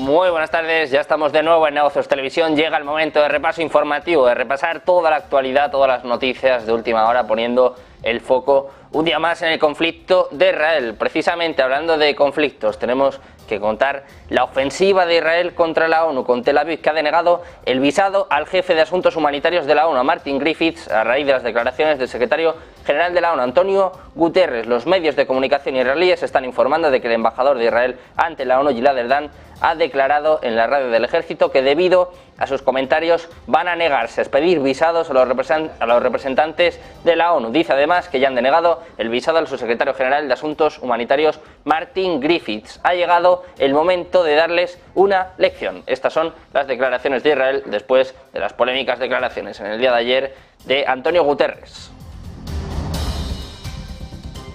Muy buenas tardes, ya estamos de nuevo en Negocios Televisión. Llega el momento de repaso informativo, de repasar toda la actualidad, todas las noticias de última hora, poniendo el foco un día más en el conflicto de Israel. Precisamente hablando de conflictos, tenemos que contar la ofensiva de Israel contra la ONU, con Tel Aviv, que ha denegado el visado al jefe de Asuntos Humanitarios de la ONU, a Martin Griffiths, a raíz de las declaraciones del secretario general de la ONU, Antonio Guterres. Los medios de comunicación israelíes están informando de que el embajador de Israel ante la ONU, Gilad Erdan, ha declarado en la radio del ejército que debido a sus comentarios van a negarse a expedir visados a los representantes de la ONU. Dice además que ya han denegado el visado al subsecretario general de Asuntos Humanitarios, Martin Griffiths. Ha llegado el momento de darles una lección. Estas son las declaraciones de Israel después de las polémicas declaraciones en el día de ayer de Antonio Guterres.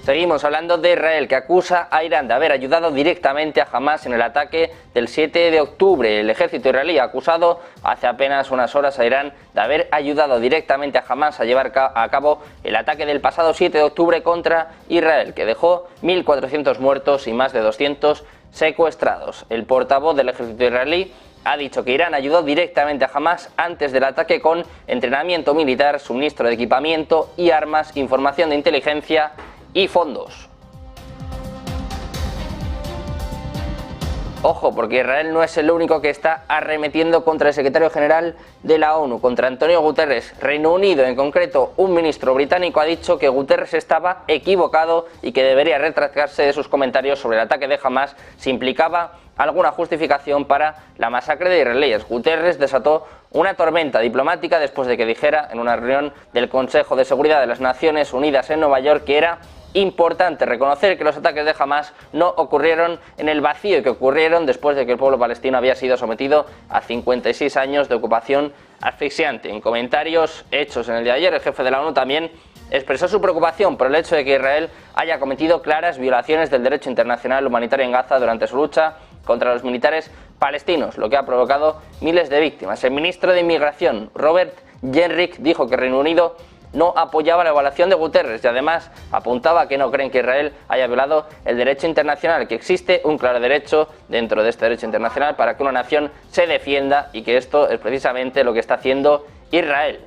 Seguimos hablando de Israel, que acusa a Irán de haber ayudado directamente a Hamás en el ataque del 7 de octubre. El ejército israelí ha acusado hace apenas unas horas a Irán de haber ayudado directamente a Hamás a llevar a cabo el ataque del pasado 7 de octubre contra Israel, que dejó 1.400 muertos y más de 200 secuestrados. El portavoz del ejército israelí ha dicho que Irán ayudó directamente a Hamás antes del ataque con entrenamiento militar, suministro de equipamiento y armas, información de inteligencia y fondos. Ojo, porque Israel no es el único que está arremetiendo contra el secretario general de la ONU, contra Antonio Guterres. Reino Unido, en concreto, un ministro británico ha dicho que Guterres estaba equivocado y que debería retractarse de sus comentarios sobre el ataque de Hamás si implicaba alguna justificación para la masacre de israelíes. Guterres desató una tormenta diplomática después de que dijera en una reunión del Consejo de Seguridad de las Naciones Unidas en Nueva York que era importante reconocer que los ataques de Hamás no ocurrieron en el vacío y que ocurrieron después de que el pueblo palestino había sido sometido a 56 años de ocupación asfixiante. En comentarios hechos en el día de ayer, el jefe de la ONU también expresó su preocupación por el hecho de que Israel haya cometido claras violaciones del derecho internacional humanitario en Gaza durante su lucha contra los militares palestinos, lo que ha provocado miles de víctimas. El ministro de Inmigración, Robert Jenrick, dijo que Reino Unido no apoyaba la evaluación de Guterres y además apuntaba a que no creen que Israel haya violado el derecho internacional, que existe un claro derecho dentro de este derecho internacional para que una nación se defienda y que esto es precisamente lo que está haciendo Israel.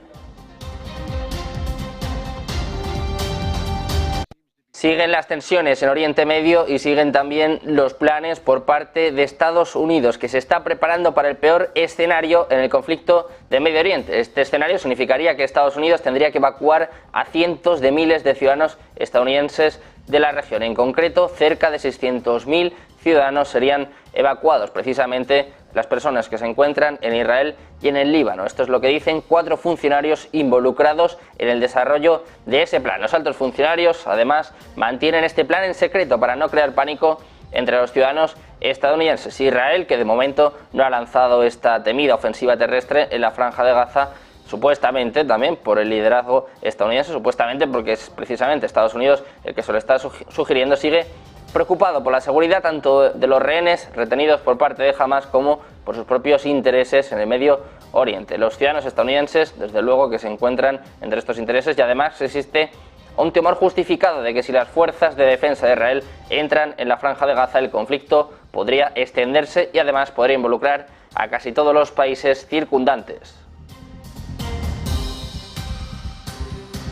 Siguen las tensiones en Oriente Medio y siguen también los planes por parte de Estados Unidos, que se está preparando para el peor escenario en el conflicto de Medio Oriente. Este escenario significaría que Estados Unidos tendría que evacuar a cientos de miles de ciudadanos estadounidenses de la región. En concreto, cerca de 600.000 ciudadanos serían evacuados, precisamente las personas que se encuentran en Israel y en el Líbano. Esto es lo que dicen 4 funcionarios involucrados en el desarrollo de ese plan. Los altos funcionarios, además, mantienen este plan en secreto para no crear pánico entre los ciudadanos estadounidenses. Israel, que de momento no ha lanzado esta temida ofensiva terrestre en la Franja de Gaza, supuestamente también por el liderazgo estadounidense, supuestamente porque es precisamente Estados Unidos el que se lo está sugiriendo, sigue preocupado por la seguridad tanto de los rehenes retenidos por parte de Hamás como por sus propios intereses en el Medio Oriente. Los ciudadanos estadounidenses, desde luego, que se encuentran entre estos intereses, y además existe un temor justificado de que si las fuerzas de defensa de Israel entran en la Franja de Gaza, el conflicto podría extenderse y además podría involucrar a casi todos los países circundantes.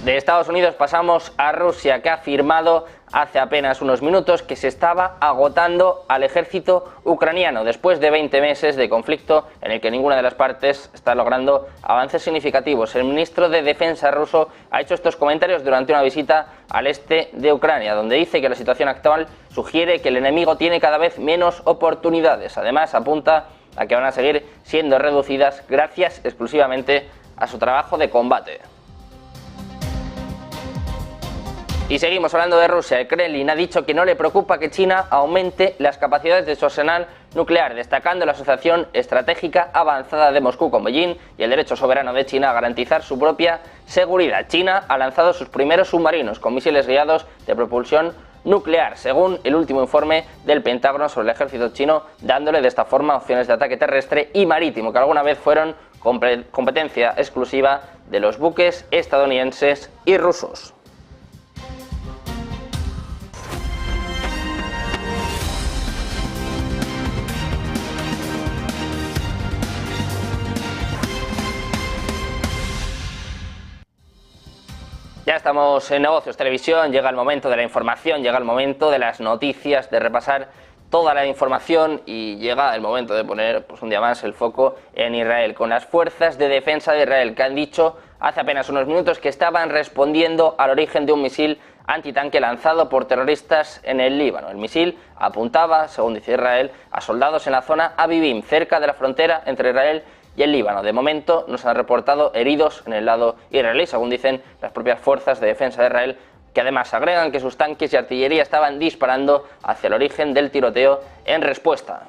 De Estados Unidos pasamos a Rusia, que ha afirmado hace apenas unos minutos que se estaba agotando al ejército ucraniano después de 20 meses de conflicto en el que ninguna de las partes está logrando avances significativos. El ministro de Defensa ruso ha hecho estos comentarios durante una visita al este de Ucrania, donde dice que la situación actual sugiere que el enemigo tiene cada vez menos oportunidades. Además, apunta a que van a seguir siendo reducidas gracias exclusivamente a su trabajo de combate. Y seguimos hablando de Rusia. El Kremlin ha dicho que no le preocupa que China aumente las capacidades de su arsenal nuclear, destacando la asociación estratégica avanzada de Moscú con Beijing y el derecho soberano de China a garantizar su propia seguridad. China ha lanzado sus primeros submarinos con misiles guiados de propulsión nuclear, según el último informe del Pentágono sobre el ejército chino, dándole de esta forma opciones de ataque terrestre y marítimo que alguna vez fueron competencia exclusiva de los buques estadounidenses y rusos. Ya estamos en Negocios Televisión, llega el momento de la información, llega el momento de las noticias, de repasar toda la información y llega el momento de poner pues, un día más el foco en Israel, con las fuerzas de defensa de Israel que han dicho hace apenas unos minutos que estaban respondiendo al origen de un misil antitanque lanzado por terroristas en el Líbano. El misil apuntaba, según dice Israel, a soldados en la zona Abibim, cerca de la frontera entre Israel y el Líbano. De momento no se han reportado heridos en el lado israelí, según dicen las propias fuerzas de defensa de Israel, que además agregan que sus tanques y artillería estaban disparando hacia el origen del tiroteo en respuesta.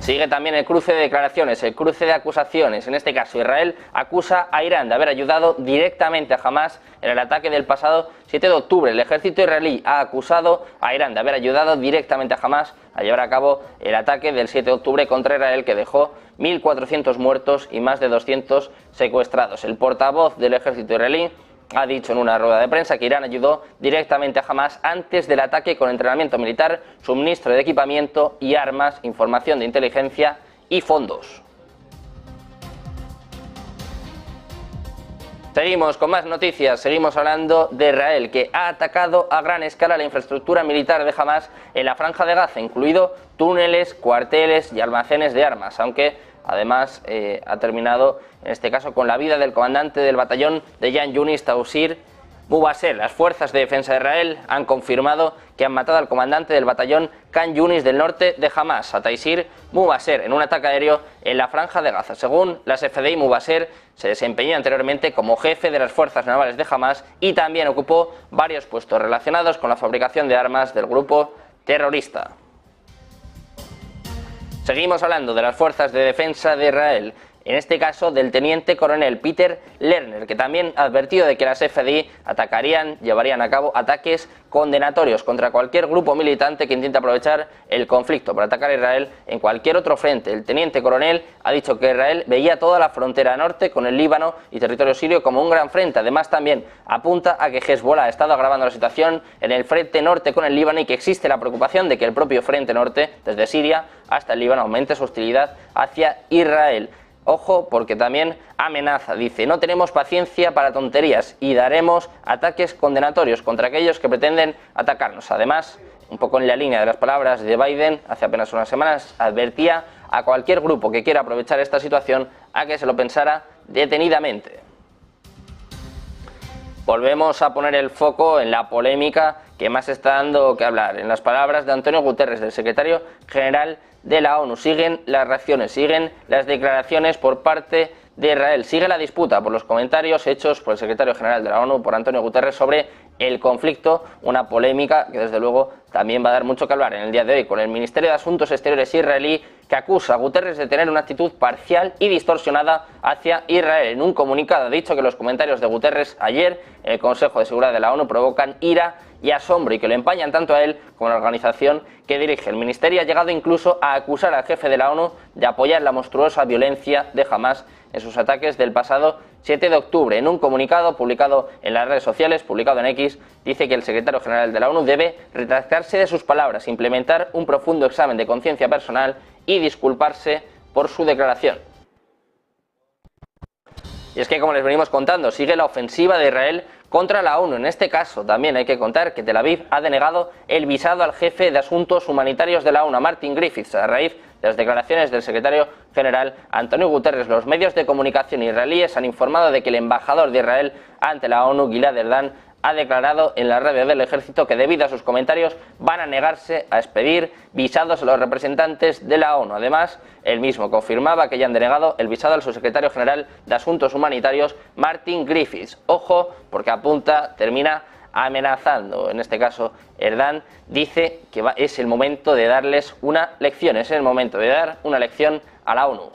Sigue también el cruce de declaraciones, el cruce de acusaciones. En este caso, Israel acusa a Irán de haber ayudado directamente a Hamás en el ataque del pasado 7 de octubre. El ejército israelí ha acusado a Irán de haber ayudado directamente a Hamás a llevar a cabo el ataque del 7 de octubre contra Israel, que dejó 1.400 muertos y más de 200 secuestrados. El portavoz del ejército israelí ha dicho en una rueda de prensa que Irán ayudó directamente a Hamás antes del ataque con entrenamiento militar, suministro de equipamiento y armas, información de inteligencia y fondos. Seguimos con más noticias, seguimos hablando de Israel, que ha atacado a gran escala la infraestructura militar de Hamás en la Franja de Gaza, incluido túneles, cuarteles y almacenes de armas, aunque además ha terminado en este caso con la vida del comandante del batallón de Yan Yunis, Tausir Mubasher. Las fuerzas de defensa de Israel han confirmado que han matado al comandante del batallón Khan Yunis del norte de Hamás, a Taisir Mubasher, en un ataque aéreo en la Franja de Gaza. Según las FDI, Mubasher se desempeñó anteriormente como jefe de las fuerzas navales de Hamás y también ocupó varios puestos relacionados con la fabricación de armas del grupo terrorista. Seguimos hablando de las fuerzas de defensa de Israel, en este caso del teniente coronel Peter Lerner, que también ha advertido de que las FDI llevarían a cabo ataques condenatorios contra cualquier grupo militante que intente aprovechar el conflicto para atacar a Israel en cualquier otro frente. El teniente coronel ha dicho que Israel veía toda la frontera norte con el Líbano y territorio sirio como un gran frente. Además, también apunta a que Hezbollah ha estado agravando la situación en el frente norte con el Líbano y que existe la preocupación de que el propio frente norte, desde Siria hasta el Líbano, aumente su hostilidad hacia Israel. Ojo, porque también amenaza, dice, no tenemos paciencia para tonterías y daremos ataques condenatorios contra aquellos que pretenden atacarnos. Además, un poco en la línea de las palabras de Biden, hace apenas unas semanas, advertía a cualquier grupo que quiera aprovechar esta situación a que se lo pensara detenidamente. Volvemos a poner el foco en la polémica que más está dando que hablar, en las palabras de Antonio Guterres, del secretario general de la ONU. Siguen las reacciones, siguen las declaraciones por parte de Israel, sigue la disputa por los comentarios hechos por el secretario general de la ONU, por Antonio Guterres, sobre el conflicto, una polémica que desde luego también va a dar mucho que hablar en el día de hoy, con el Ministerio de Asuntos Exteriores israelí, que acusa a Guterres de tener una actitud parcial y distorsionada hacia Israel. En un comunicado ha dicho que los comentarios de Guterres ayer en el Consejo de Seguridad de la ONU provocan ira y asombro y que lo empañan tanto a él como a la organización que dirige. El ministerio ha llegado incluso a acusar al jefe de la ONU de apoyar la monstruosa violencia de Hamás en sus ataques del pasado 7 de octubre. En un comunicado publicado en las redes sociales, publicado en X, dice que el secretario general de la ONU debe retractarse de sus palabras, implementar un profundo examen de conciencia personal y disculparse por su declaración. Y es que, como les venimos contando, sigue la ofensiva de Israel contra la ONU. En este caso también hay que contar que Tel Aviv ha denegado el visado al jefe de Asuntos Humanitarios de la ONU, Martin Griffiths, a raíz de las declaraciones del secretario general Antonio Guterres. Los medios de comunicación israelíes han informado de que el embajador de Israel ante la ONU, Gilad Erdan, ha declarado en la radio del ejército que debido a sus comentarios van a negarse a expedir visados a los representantes de la ONU. Además, él mismo confirmaba que ya han denegado el visado al subsecretario general de Asuntos Humanitarios, Martin Griffiths. Ojo, porque termina amenazando. En este caso, Erdan dice que es el momento de darles una lección, es el momento de dar una lección a la ONU.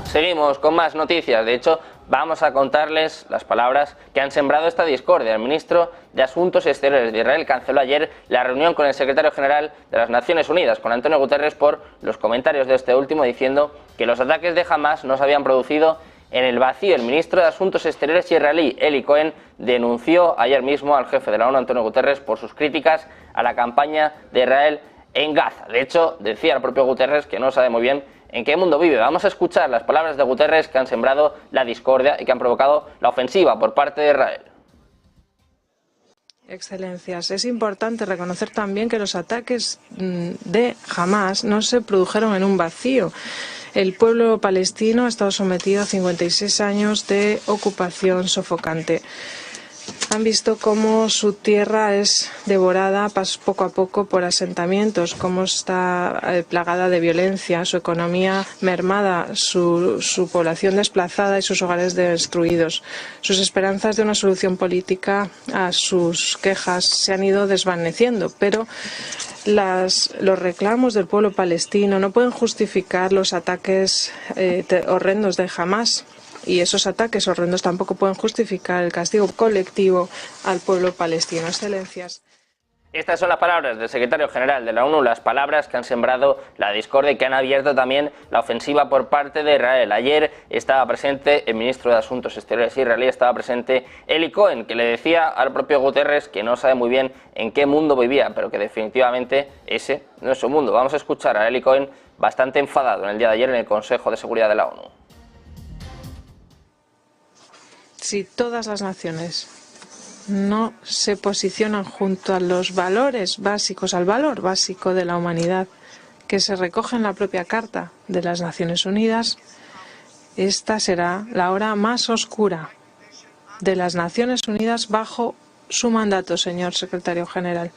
Seguimos con más noticias. De hecho, vamos a contarles las palabras que han sembrado esta discordia. El ministro de Asuntos Exteriores de Israel canceló ayer la reunión con el secretario general de las Naciones Unidas, con Antonio Guterres, por los comentarios de este último, diciendo que los ataques de Hamás no se habían producido en el vacío. El ministro de Asuntos Exteriores israelí, Eli Cohen, denunció ayer mismo al jefe de la ONU, Antonio Guterres, por sus críticas a la campaña de Israel en Gaza. De hecho, decía el propio Guterres que no sabe muy bien en qué mundo vive. Vamos a escuchar las palabras de Guterres que han sembrado la discordia y que han provocado la ofensiva por parte de Israel. Excelencias, es importante reconocer también que los ataques de Hamás no se produjeron en un vacío. El pueblo palestino ha estado sometido a 56 años de ocupación sofocante. Han visto cómo su tierra es devorada poco a poco por asentamientos, cómo está plagada de violencia, su economía mermada, su población desplazada y sus hogares destruidos. Sus esperanzas de una solución política a sus quejas se han ido desvaneciendo, pero los reclamos del pueblo palestino no pueden justificar los ataques horrendos de Hamás. Y esos ataques horrendos tampoco pueden justificar el castigo colectivo al pueblo palestino. Excelencias. Estas son las palabras del secretario general de la ONU, las palabras que han sembrado la discordia y que han abierto también la ofensiva por parte de Israel. Ayer estaba presente el ministro de Asuntos Exteriores israelí, estaba presente Eli Cohen, que le decía al propio Guterres que no sabe muy bien en qué mundo vivía, pero que definitivamente ese no es su mundo. Vamos a escuchar a Eli Cohen bastante enfadado en el día de ayer en el Consejo de Seguridad de la ONU. Si todas las naciones no se posicionan junto a los valores básicos, al valor básico de la humanidad que se recoge en la propia Carta de las Naciones Unidas, esta será la hora más oscura de las Naciones Unidas bajo su mandato, señor secretario general.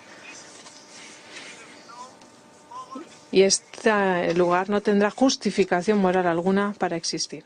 Y este lugar no tendrá justificación moral alguna para existir.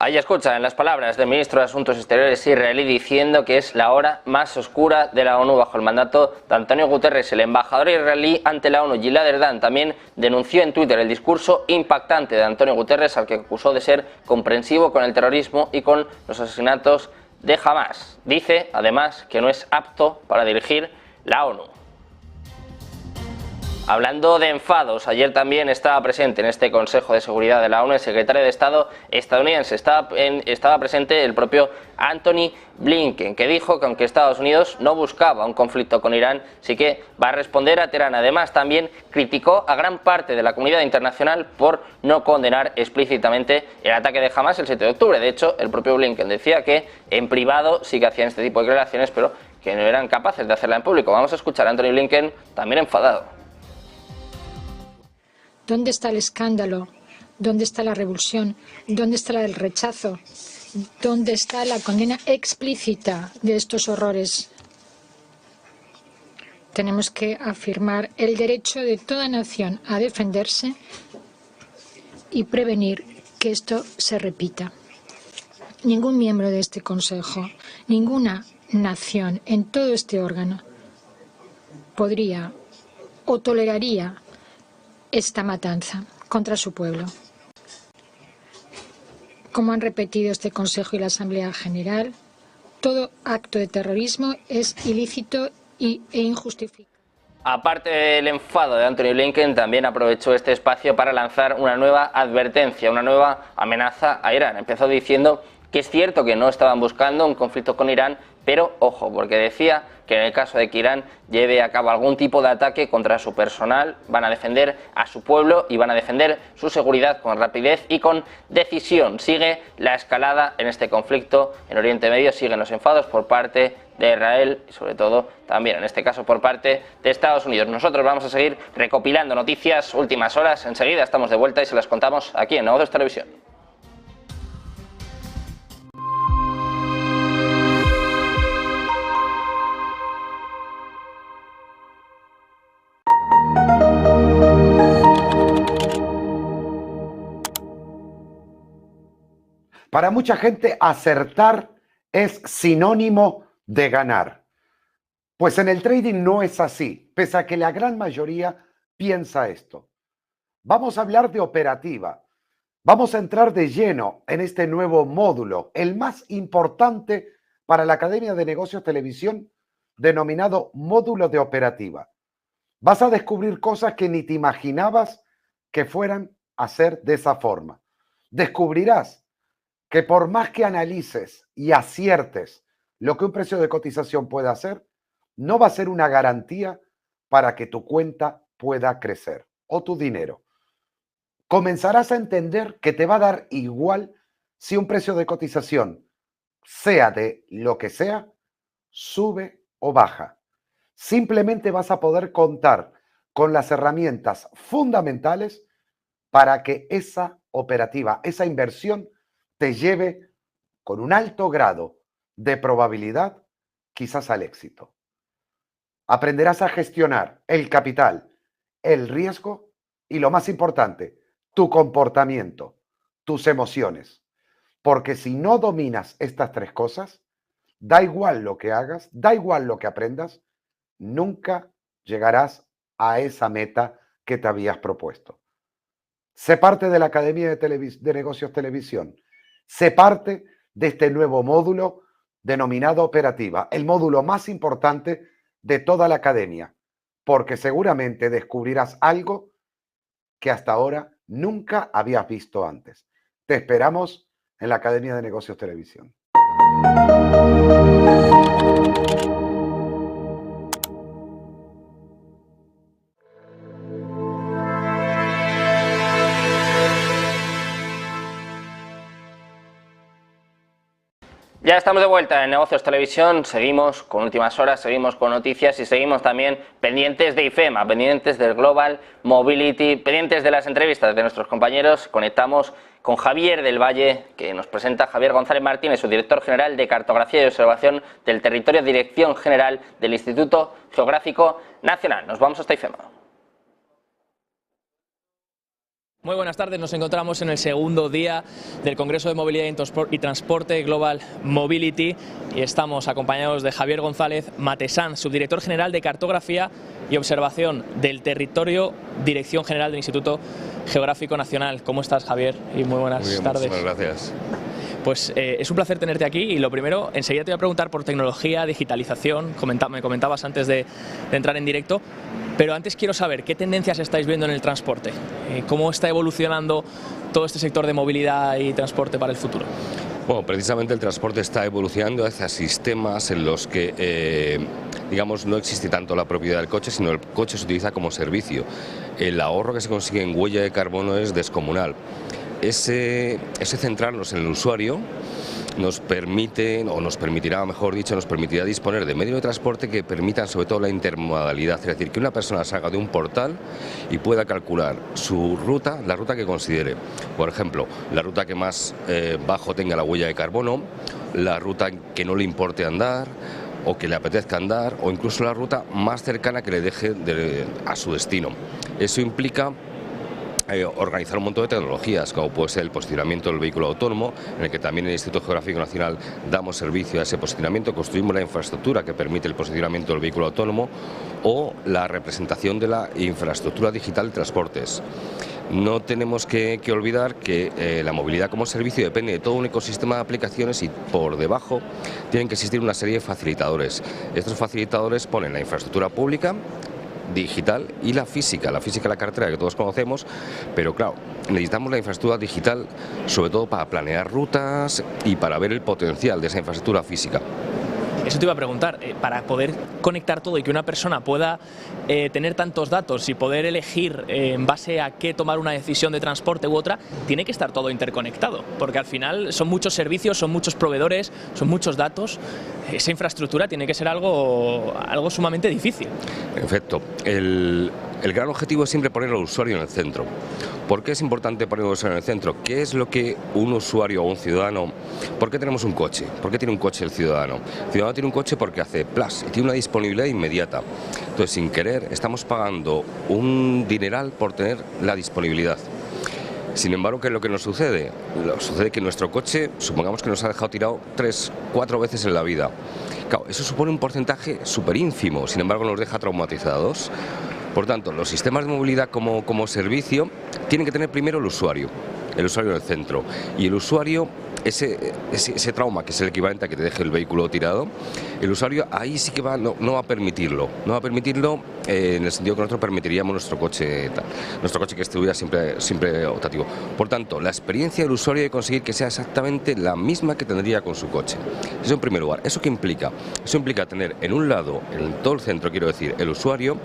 Ahí escuchan las palabras del ministro de Asuntos Exteriores israelí diciendo que es la hora más oscura de la ONU bajo el mandato de Antonio Guterres. El embajador israelí ante la ONU, Gilad Erdan, también denunció en Twitter el discurso impactante de Antonio Guterres, al que acusó de ser comprensivo con el terrorismo y con los asesinatos de Hamás. Dice, además, que no es apto para dirigir la ONU. Hablando de enfados, ayer también estaba presente en este Consejo de Seguridad de la ONU el secretario de Estado estadounidense. Estaba presente el propio Antony Blinken, que dijo que aunque Estados Unidos no buscaba un conflicto con Irán, sí que va a responder a Teherán. Además, también criticó a gran parte de la comunidad internacional por no condenar explícitamente el ataque de Hamás el 7 de octubre. De hecho, el propio Blinken decía que en privado sí que hacían este tipo de declaraciones, pero que no eran capaces de hacerla en público. Vamos a escuchar a Antony Blinken también enfadado. ¿Dónde está el escándalo? ¿Dónde está la revulsión? ¿Dónde está el rechazo? ¿Dónde está la condena explícita de estos horrores? Tenemos que afirmar el derecho de toda nación a defenderse y prevenir que esto se repita. Ningún miembro de este Consejo, ninguna nación en todo este órgano podría o toleraría esta matanza contra su pueblo. Como han repetido este Consejo y la Asamblea General, todo acto de terrorismo es ilícito e injustificado. Aparte del enfado de Antony Blinken, también aprovechó este espacio para lanzar una nueva advertencia, una nueva amenaza a Irán. Empezó diciendo que es cierto que no estaban buscando un conflicto con Irán, pero ojo, porque decía que en el caso de que Irán lleve a cabo algún tipo de ataque contra su personal, van a defender a su pueblo y van a defender su seguridad con rapidez y con decisión. Sigue la escalada en este conflicto en Oriente Medio, siguen los enfados por parte de Israel y sobre todo también en este caso por parte de Estados Unidos. Nosotros vamos a seguir recopilando noticias, últimas horas, enseguida estamos de vuelta y se las contamos aquí en Negocios Televisión. Para mucha gente, acertar es sinónimo de ganar. Pues en el trading no es así, pese a que la gran mayoría piensa esto. Vamos a hablar de operativa. Vamos a entrar de lleno en este nuevo módulo, el más importante para la Academia de Negocios Televisión, denominado módulo de operativa. Vas a descubrir cosas que ni te imaginabas que fueran a ser de esa forma. Descubrirás que por más que analices y aciertes lo que un precio de cotización puede hacer, no va a ser una garantía para que tu cuenta pueda crecer o tu dinero. comenzarás a entender que te va a dar igual si un precio de cotización, sea de lo que sea, sube o baja. Simplemente vas a poder contar con las herramientas fundamentales para que esa operativa, esa inversión, te lleve con un alto grado de probabilidad quizás al éxito. Aprenderás a gestionar el capital, el riesgo y, lo más importante, tu comportamiento, tus emociones. Porque si no dominas estas tres cosas, da igual lo que hagas, da igual lo que aprendas, nunca llegarás a esa meta que te habías propuesto. Sé parte de la Academia de Negocios Televisión. Sé parte de este nuevo módulo denominado Operativa, el módulo más importante de toda la academia, porque seguramente descubrirás algo que hasta ahora nunca habías visto antes. Te esperamos en la Academia de Negocios Televisión. Ya estamos de vuelta en Negocios Televisión, seguimos con últimas horas, seguimos con noticias y seguimos también pendientes de IFEMA, pendientes del Global Mobility, pendientes de las entrevistas de nuestros compañeros. Conectamos con Javier del Valle, que nos presenta Javier González Martínez, su director general de Cartografía y Observación del Territorio, Dirección General del Instituto Geográfico Nacional. Nos vamos hasta IFEMA. Muy buenas tardes, nos encontramos en el segundo día del Congreso de Movilidad y Transporte Global Mobility y estamos acompañados de Javier González Matesanz, subdirector general de Cartografía y Observación del Territorio, Dirección General del Instituto Geográfico Nacional. ¿Cómo estás, Javier? Y muy buenas tardes. Muchas gracias. Pues es un placer tenerte aquí y lo primero, enseguida te voy a preguntar por tecnología, digitalización, me comentabas antes de entrar en directo, pero antes quiero saber qué tendencias estáis viendo en el transporte, cómo está evolucionando todo este sector de movilidad y transporte para el futuro. Bueno, precisamente el transporte está evolucionando hacia sistemas en los que, digamos, no existe tanto la propiedad del coche, sino el coche se utiliza como servicio. El ahorro que se consigue en huella de carbono es descomunal. Ese centrarnos en el usuario nos permite, o nos permitirá, mejor dicho, nos permitirá disponer de medios de transporte que permitan sobre todo la intermodalidad, es decir, que una persona salga de un portal y pueda calcular su ruta, la ruta que considere. Por ejemplo, la ruta que más bajo tenga la huella de carbono, la ruta que no le importe andar, o que le apetezca andar, o incluso la ruta más cercana que le deje a su destino. Eso implica organizar un montón de tecnologías, como puede ser el posicionamiento del vehículo autónomo, en el que también en el Instituto Geográfico Nacional damos servicio a ese posicionamiento, construimos la infraestructura que permite el posicionamiento del vehículo autónomo, o la representación de la infraestructura digital de transportes. No tenemos que olvidar que la movilidad como servicio depende de todo un ecosistema de aplicaciones y por debajo tienen que existir una serie de facilitadores. Estos facilitadores ponen la infraestructura pública, digital y la física de la carretera que todos conocemos, pero claro, necesitamos la infraestructura digital sobre todo para planear rutas y para ver el potencial de esa infraestructura física. Eso te iba a preguntar, para poder conectar todo y que una persona pueda tener tantos datos y poder elegir en base a qué tomar una decisión de transporte u otra, tiene que estar todo interconectado, porque al final son muchos servicios, son muchos proveedores, son muchos datos. Esa infraestructura tiene que ser algo sumamente difícil. En efecto, el gran objetivo es siempre poner al usuario en el centro. ¿Por qué es importante poner al usuario en el centro? ¿Qué es lo que un usuario o un ciudadano... ¿Por qué tenemos un coche? ¿Por qué tiene un coche el ciudadano? El ciudadano tiene un coche porque hace plus y tiene una disponibilidad inmediata. Entonces, sin querer, estamos pagando un dineral por tener la disponibilidad. Sin embargo, ¿qué es lo que nos sucede? Sucede que nuestro coche, supongamos que nos ha dejado tirado 3, 4 veces en la vida. Claro, eso supone un porcentaje súper ínfimo, sin embargo nos deja traumatizados. Por tanto, los sistemas de movilidad como servicio tienen que tener primero el usuario en el centro. Y el usuario, ese trauma, que es el equivalente a que te deje el vehículo tirado, el usuario ahí sí que no va a permitirlo. No va a permitirlo en el sentido que nosotros permitiríamos nuestro coche que estuviera siempre optativo. Por tanto, la experiencia del usuario de conseguir que sea exactamente la misma que tendría con su coche. Eso en primer lugar. ¿Eso qué implica? Eso implica tener en un lado, en todo el centro, quiero decir, el usuario,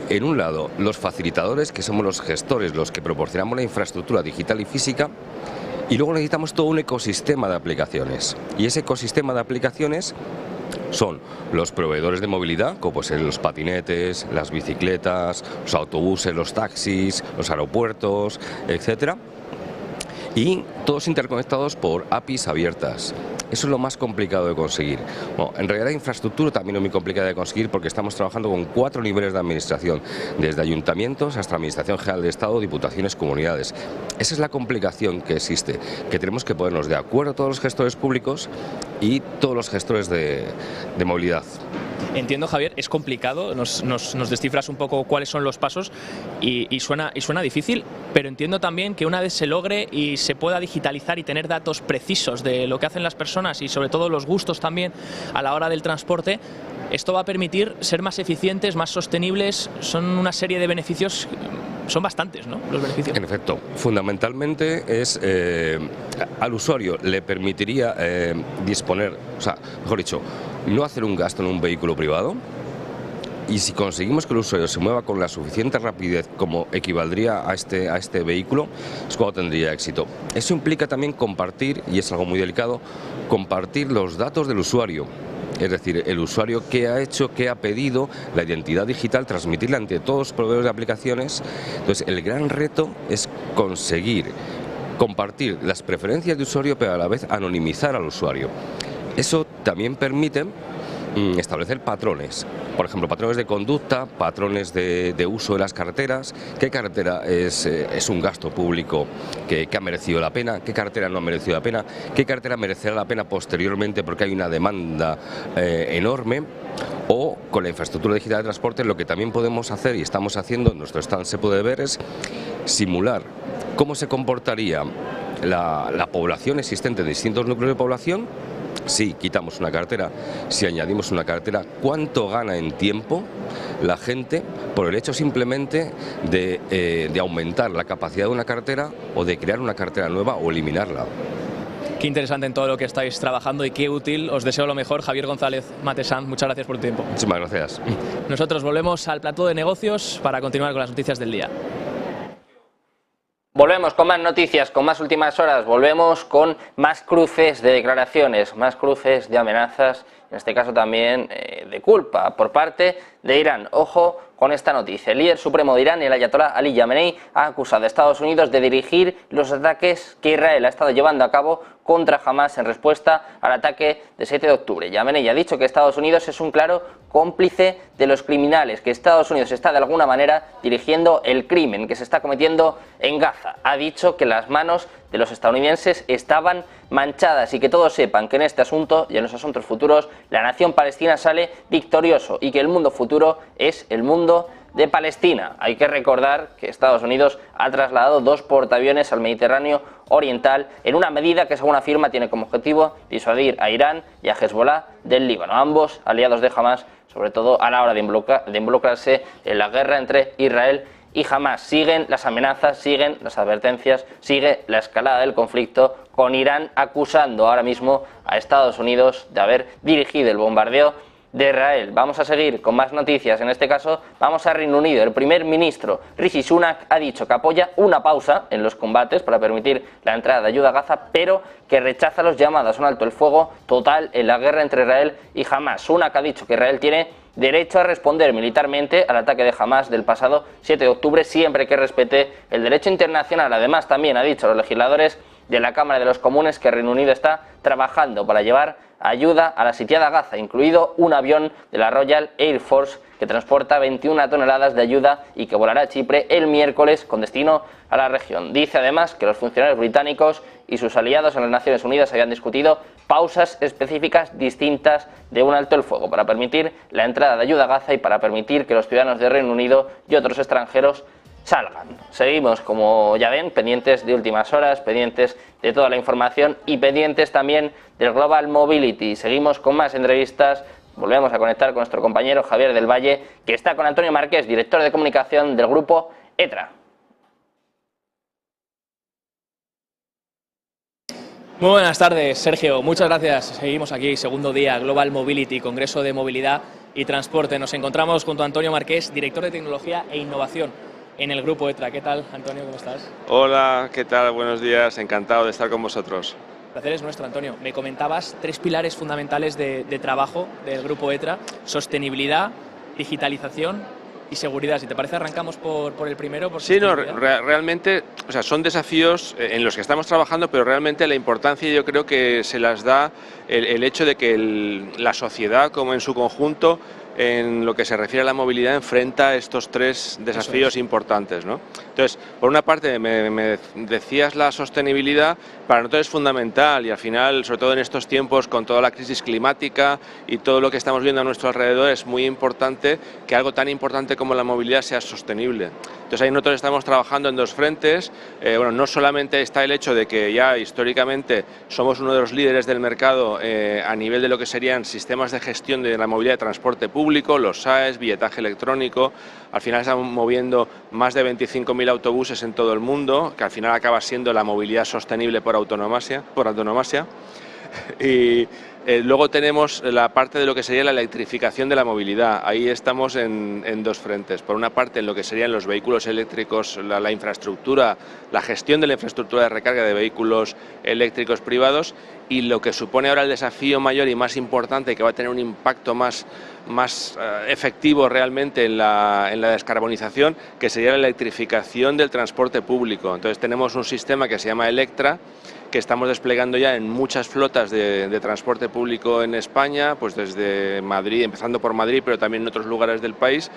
en un lado, los facilitadores, que somos los gestores, los que proporcionamos la infraestructura digital y física, y luego necesitamos todo un ecosistema de aplicaciones. Y ese ecosistema de aplicaciones son los proveedores de movilidad, como pues los patinetes, las bicicletas, los autobuses, los taxis, los aeropuertos, etcétera, y todos interconectados por APIs abiertas. Eso es lo más complicado de conseguir. Bueno, en realidad la infraestructura también es muy complicada de conseguir porque estamos trabajando con 4 niveles de administración, desde ayuntamientos hasta Administración General del Estado, diputaciones, comunidades. Esa es la complicación que existe, que tenemos que ponernos de acuerdo todos los gestores públicos y todos los gestores de movilidad. Entiendo, Javier, es complicado, nos descifras un poco cuáles son los pasos y suena difícil, pero entiendo también que una vez se logre y se pueda digitalizar y tener datos precisos de lo que hacen las personas y sobre todo los gustos también a la hora del transporte, esto va a permitir ser más eficientes, más sostenibles. Son una serie de beneficios, son bastantes, ¿no?, los beneficios. En efecto, fundamentalmente es al usuario le permitiría disponer, o sea, mejor dicho, no hacer un gasto en un vehículo privado, y si conseguimos que el usuario se mueva con la suficiente rapidez como equivaldría a este vehículo, es cuando tendría éxito. Eso implica también compartir, y es algo muy delicado, compartir los datos del usuario. Es decir, el usuario qué ha hecho, qué ha pedido, la identidad digital, transmitirla ante todos los proveedores de aplicaciones. Entonces, el gran reto es conseguir compartir las preferencias de usuario, pero a la vez anonimizar al usuario. Eso también permite establecer patrones, por ejemplo, patrones de conducta, patrones de uso de las carreteras, qué carretera es un gasto público que ha merecido la pena, qué carretera no ha merecido la pena, qué carretera merecerá la pena posteriormente porque hay una demanda enorme. O con la infraestructura digital de transporte, lo que también podemos hacer y estamos haciendo, en nuestro stand se puede ver, es simular cómo se comportaría la población existente en distintos núcleos de población si quitamos una carretera, si añadimos una carretera, cuánto gana en tiempo la gente por el hecho simplemente de aumentar la capacidad de una carretera o de crear una carretera nueva o eliminarla. Qué interesante en todo lo que estáis trabajando y qué útil. Os deseo lo mejor. Javier González, Matesanz, muchas gracias por tu tiempo. Muchísimas gracias. Nosotros volvemos al plató de negocios para continuar con las noticias del día. Volvemos con más noticias, con más últimas horas, volvemos con más cruces de declaraciones, más cruces de amenazas, en este caso también de culpa por parte de Irán. Ojo con esta noticia. El líder supremo de Irán, el ayatolá Ali Jamenei, ha acusado a Estados Unidos de dirigir los ataques que Israel ha estado llevando a cabo contra Hamas en respuesta al ataque del 7 de octubre. Jamenei ha dicho que Estados Unidos es un claro cómplice de los criminales, que Estados Unidos está de alguna manera dirigiendo el crimen que se está cometiendo en Gaza. Ha dicho que las manos de los estadounidenses estaban manchadas y que todos sepan que en este asunto y en los asuntos futuros la nación palestina sale victorioso y que el mundo futuro es el mundo de Palestina. Hay que recordar que Estados Unidos ha trasladado 2 portaaviones al Mediterráneo Oriental en una medida que, según afirma, tiene como objetivo disuadir a Irán y a Hezbollah del Líbano, ambos aliados de Hamas, sobre todo a la hora de involucrarse en la guerra entre Israel y Hamas. Siguen las amenazas, siguen las advertencias, sigue la escalada del conflicto, con Irán acusando ahora mismo a Estados Unidos de haber dirigido el bombardeo de Israel. Vamos a seguir con más noticias. En este caso vamos a Reino Unido. El primer ministro Rishi Sunak ha dicho que apoya una pausa en los combates para permitir la entrada de ayuda a Gaza, pero que rechaza los llamados a un alto el fuego total en la guerra entre Israel y Hamas. Sunak ha dicho que Israel tiene derecho a responder militarmente al ataque de Hamas del pasado 7 de octubre siempre que respete el derecho internacional. Además, también ha dicho a los legisladores de la Cámara de los Comunes que Reino Unido está trabajando para llevar ayuda a la sitiada Gaza, incluido un avión de la Royal Air Force que transporta 21 toneladas de ayuda y que volará a Chipre el miércoles con destino a la región. Dice además que los funcionarios británicos y sus aliados en las Naciones Unidas habían discutido pausas específicas distintas de un alto el fuego para permitir la entrada de ayuda a Gaza y para permitir que los ciudadanos de Reino Unido y otros extranjeros salgan. Seguimos, como ya ven, pendientes de últimas horas, pendientes de toda la información y pendientes también del Global Mobility. Seguimos con más entrevistas. Volvemos a conectar con nuestro compañero Javier del Valle, que está con Antonio Marqués, director de comunicación del grupo ETRA. Muy buenas tardes, Sergio. Muchas gracias. Seguimos aquí, segundo día, Global Mobility, Congreso de Movilidad y Transporte. Nos encontramos junto a Antonio Marqués, director de Tecnología e Innovación en el Grupo ETRA. ¿Qué tal, Antonio? ¿Cómo estás? Hola, ¿qué tal? Buenos días, encantado de estar con vosotros. El placer es nuestro, Antonio. Me comentabas 3 pilares fundamentales de trabajo del Grupo ETRA: sostenibilidad, digitalización y seguridad. Si te parece, arrancamos por el primero. Sí, no, realmente, o sea, son desafíos en los que estamos trabajando, pero realmente la importancia yo creo que se las da el hecho de que la sociedad, como en su conjunto, en lo que se refiere a la movilidad, enfrenta estos 3 desafíos importantes, ¿no? Entonces, por una parte, me decías la sostenibilidad, para nosotros es fundamental y al final, sobre todo en estos tiempos, con toda la crisis climática y todo lo que estamos viendo a nuestro alrededor, es muy importante que algo tan importante como la movilidad sea sostenible. Entonces, ahí nosotros estamos trabajando en 2 frentes. Bueno, no solamente está el hecho de que ya históricamente somos uno de los líderes del mercado a nivel de lo que serían sistemas de gestión de la movilidad de transporte público, los SAES, billetaje electrónico. Al final estamos moviendo más de 25.000 autobuses en todo el mundo, que al final acaba siendo la movilidad sostenible por antonomasia. Y luego tenemos la parte de lo que sería la electrificación de la movilidad. Ahí estamos en 2 frentes. Por una parte, en lo que serían los vehículos eléctricos, la infraestructura, la gestión de la infraestructura de recarga de vehículos eléctricos privados, y lo que supone ahora el desafío mayor y más importante, que va a tener un impacto más efectivo realmente en la descarbonización, que sería la electrificación del transporte público. Entonces tenemos un sistema que se llama Electra, que estamos desplegando ya en muchas flotas de transporte público en España, pues desde Madrid, empezando por Madrid, pero también en otros lugares del país,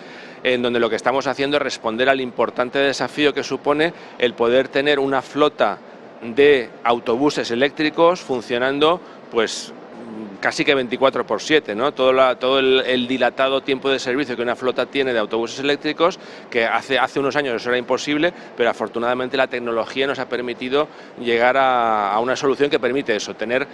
en donde lo que estamos haciendo es responder al importante desafío que supone el poder tener una flota de autobuses eléctricos funcionando pues casi que 24/7, ¿no? Todo el dilatado tiempo de servicio que una flota tiene de autobuses eléctricos, que hace unos años eso era imposible, pero afortunadamente la tecnología nos ha permitido llegar a una solución que permite eso, tener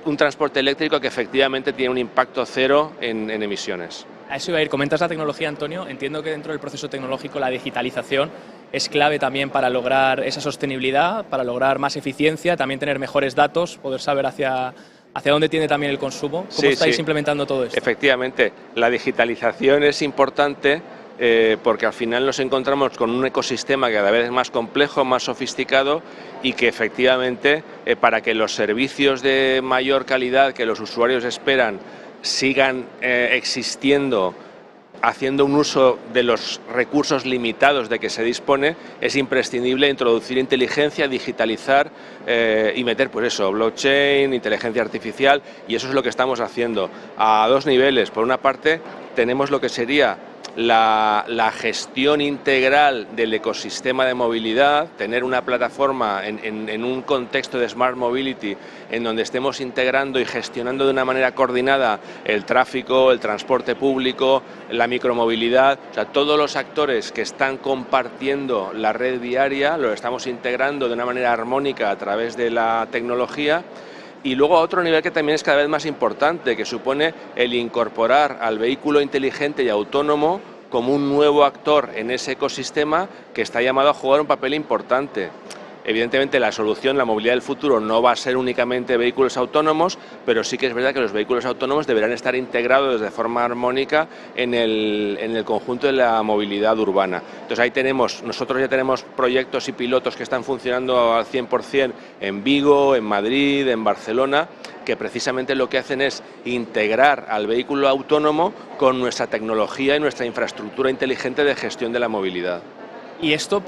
un transporte eléctrico que efectivamente tiene un impacto cero en emisiones. A eso iba a ir. Comentas la tecnología, Antonio. Entiendo que dentro del proceso tecnológico la digitalización es clave también para lograr esa sostenibilidad, para lograr más eficiencia, también tener mejores datos, poder saber hacia dónde tiene también el consumo. ¿Cómo estáis implementando todo esto? Efectivamente, la digitalización es importante porque al final nos encontramos con un ecosistema que cada vez es más complejo, más sofisticado, y que efectivamente para que los servicios de mayor calidad que los usuarios esperan sigan existiendo, haciendo un uso de los recursos limitados de que se dispone, es imprescindible introducir inteligencia, digitalizar y meter pues eso, blockchain, inteligencia artificial, y eso es lo que estamos haciendo a 2 niveles. Por una parte, tenemos lo que sería la gestión integral del ecosistema de movilidad, tener una plataforma en un contexto de Smart Mobility en donde estemos integrando y gestionando de una manera coordinada el tráfico, el transporte público, la micromovilidad, o sea, todos los actores que están compartiendo la red viaria lo estamos integrando de una manera armónica a través de la tecnología. Y luego a otro nivel que también es cada vez más importante, que supone el incorporar al vehículo inteligente y autónomo como un nuevo actor en ese ecosistema que está llamado a jugar un papel importante. Evidentemente la solución, la movilidad del futuro, no va a ser únicamente vehículos autónomos, pero sí que es verdad que los vehículos autónomos deberán estar integrados de forma armónica en el conjunto de la movilidad urbana. Entonces ahí nosotros ya tenemos proyectos y pilotos que están funcionando al 100% en Vigo, en Madrid, en Barcelona, que precisamente lo que hacen es integrar al vehículo autónomo con nuestra tecnología y nuestra infraestructura inteligente de gestión de la movilidad. ¿Y esto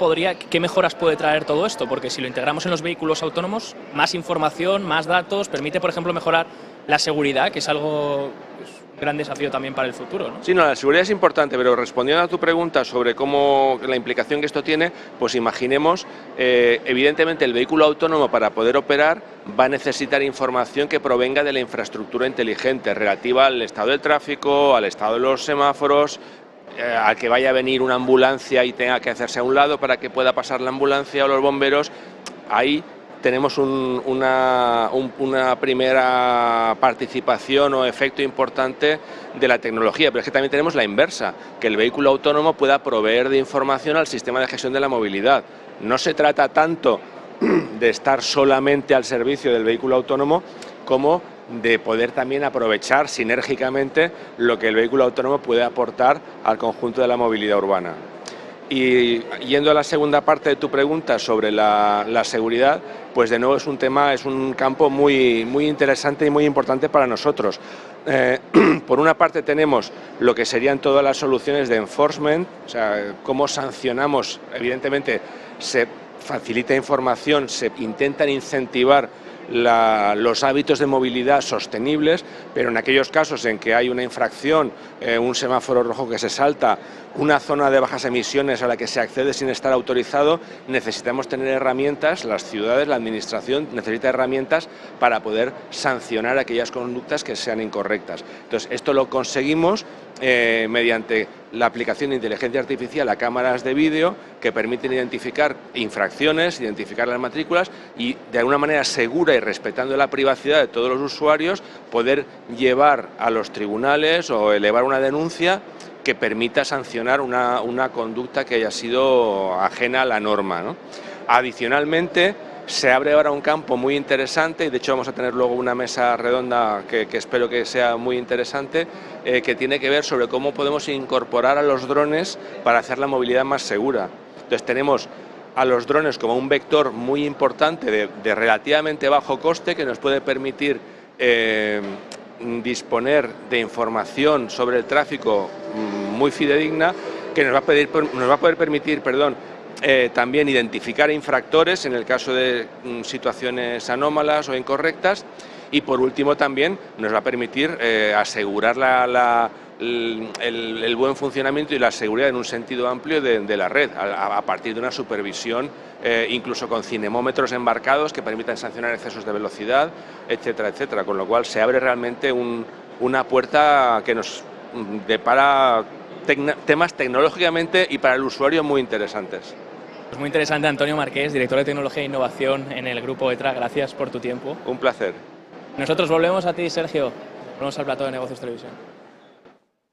qué mejoras puede traer todo esto? Porque si lo integramos en los vehículos autónomos, más información, más datos, permite, por ejemplo, mejorar la seguridad, que es algo, un gran desafío también para el futuro, ¿no? Sí, la seguridad es importante, pero respondiendo a tu pregunta sobre cómo la implicación que esto tiene, pues imaginemos, evidentemente el vehículo autónomo para poder operar va a necesitar información que provenga de la infraestructura inteligente relativa al estado del tráfico, al estado de los semáforos, al que vaya a venir una ambulancia y tenga que hacerse a un lado para que pueda pasar la ambulancia o los bomberos. Ahí tenemos una primera participación o efecto importante de la tecnología, pero es que también tenemos la inversa, que el vehículo autónomo pueda proveer de información al sistema de gestión de la movilidad. No se trata tanto de estar solamente al servicio del vehículo autónomo como de poder también aprovechar sinérgicamente lo que el vehículo autónomo puede aportar al conjunto de la movilidad urbana. Y yendo a la segunda parte de tu pregunta sobre la seguridad, pues de nuevo es un campo muy interesante y muy importante para nosotros. Por una parte tenemos lo que serían todas las soluciones de enforcement, o sea, cómo sancionamos, evidentemente se facilita información, se intentan incentivar los hábitos de movilidad sostenibles, pero en aquellos casos en que hay una infracción, un semáforo rojo que se salta, una zona de bajas emisiones a la que se accede sin estar autorizado, necesitamos tener herramientas, las ciudades, la administración necesita herramientas para poder sancionar aquellas conductas que sean incorrectas. Entonces, esto lo conseguimos mediante la aplicación de inteligencia artificial a cámaras de vídeo que permiten identificar infracciones, identificar las matrículas y de alguna manera segura y respetando la privacidad de todos los usuarios poder llevar a los tribunales o elevar una denuncia que permita sancionar una conducta que haya sido ajena a la norma, ¿no? Adicionalmente, se abre ahora un campo muy interesante y de hecho vamos a tener luego una mesa redonda que espero que sea muy interesante, que tiene que ver sobre cómo podemos incorporar a los drones para hacer la movilidad más segura. Entonces tenemos a los drones como un vector muy importante de relativamente bajo coste que nos puede permitir disponer de información sobre el tráfico muy fidedigna, que nos va a poder permitir también identificar infractores en el caso de situaciones anómalas o incorrectas y por último también nos va a permitir asegurar el buen funcionamiento y la seguridad en un sentido amplio de la red a partir de una supervisión incluso con cinemómetros embarcados que permitan sancionar excesos de velocidad, etcétera, etcétera, con lo cual se abre realmente una puerta que nos depara temas tecnológicamente y para el usuario muy interesantes. Pues muy interesante, Antonio Marqués, director de Tecnología e Innovación en el Grupo ETRA. Gracias por tu tiempo. Un placer. Nosotros volvemos a ti, Sergio. Volvemos al plató de Negocios Televisión.